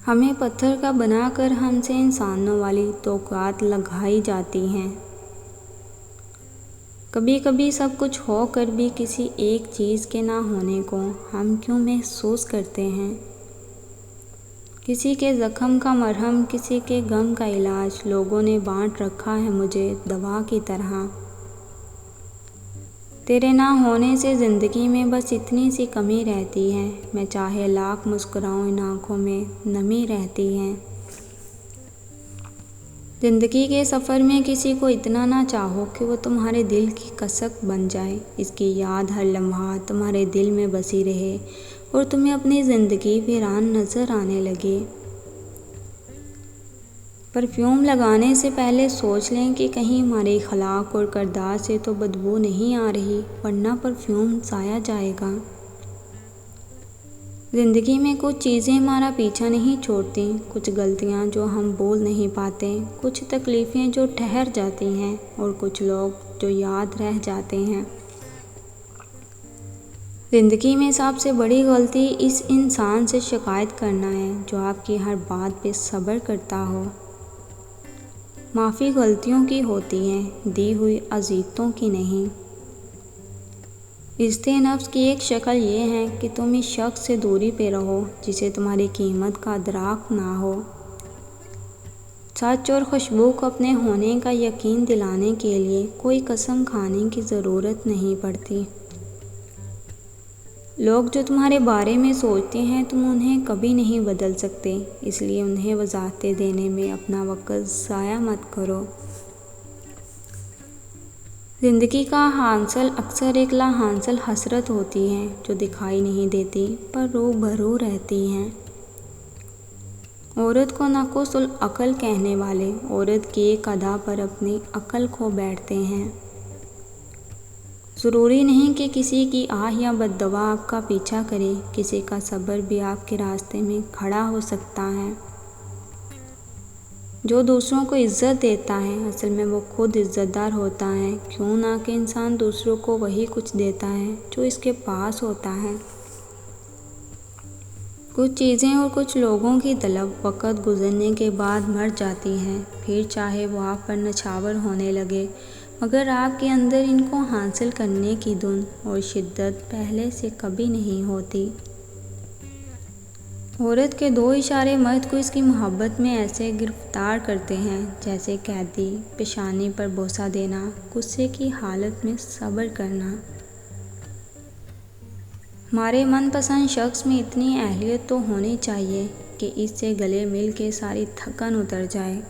हमें पत्थर का बनाकर हमसे इंसानों वाली तौक़ात लगाई जाती हैं। कभी कभी सब कुछ होकर भी किसी एक चीज़ के ना होने को हम क्यों महसूस करते हैं। किसी के ज़ख्म का मरहम, किसी के गम का इलाज लोगों ने बांट रखा है मुझे दवा की तरह। तेरे ना होने से ज़िंदगी में बस इतनी सी कमी रहती है, मैं चाहे लाख मुस्कुराऊं इन आँखों में नमी रहती है। ज़िंदगी के सफ़र में किसी को इतना ना चाहो कि वो तुम्हारे दिल की कसक बन जाए, इसकी याद हर लम्हा तुम्हारे दिल में बसी रहे और तुम्हें अपनी ज़िंदगी वीरान नज़र आने लगे। परफ्यूम लगाने से पहले सोच लें कि कहीं हमारे अखलाक और किरदार से तो बदबू नहीं आ रही, वरना परफ्यूम ज़ाया जाएगा। ज़िंदगी में कुछ चीज़ें हमारा पीछा नहीं छोड़ती, कुछ गलतियाँ जो हम बोल नहीं पाते, कुछ तकलीफ़ें जो ठहर जाती हैं और कुछ लोग जो याद रह जाते हैं। ज़िंदगी में सबसे बड़ी गलती इस इंसान से शिकायत करना है जो आपकी हर बात पे सब्र करता हो। माफ़ी गलतियों की होती है, दी हुई अज़ीज़तों की नहीं। इज़्ज़ते नफ्स की एक शक्ल ये है कि तुम इस शख्स से दूरी पे रहो जिसे तुम्हारी कीमत का अदराक ना हो। सच और खुशबू को अपने होने का यकीन दिलाने के लिए कोई कसम खाने की ज़रूरत नहीं पड़ती। लोग जो तुम्हारे बारे में सोचते हैं तुम उन्हें कभी नहीं बदल सकते, इसलिए उन्हें वजाहतें देने में अपना वक्त ज़ाया मत करो। ज़िंदगी का हासिल अक्सर एक लाहासिल हसरत होती है जो दिखाई नहीं देती पर रूबरू रहती हैं। औरत को नाक़ुसुल अक़ल कहने वाले औरत की एक अदा पर अपनी अक़ल खो बैठते हैं। ज़रूरी नहीं कि किसी की आह या बद्दुआ आपका पीछा करे, किसी का सब्र भी आपके रास्ते में खड़ा हो सकता है। जो दूसरों को इज़्ज़त देता है असल में वो खुद इज़्ज़तदार होता है, क्यों ना कि इंसान दूसरों को वही कुछ देता है जो इसके पास होता है। कुछ चीज़ें और कुछ लोगों की तलब वक़्त गुज़रने के बाद मर जाती हैं, फिर चाहे वो आप पर नछावर होने लगे, मगर आपके अंदर इनको हासिल करने की धुन और शिद्दत पहले से कभी नहीं होती। औरत के दो इशारे मर्द को इसकी मोहब्बत में ऐसे गिरफ्तार करते हैं जैसे कैदी पेशानी पर बोसा देना, गुस्से की हालत में सब्र करना। हमारे मनपसंद शख्स में इतनी अहलियत तो होनी चाहिए कि इससे गले मिल के सारी थकन उतर जाए।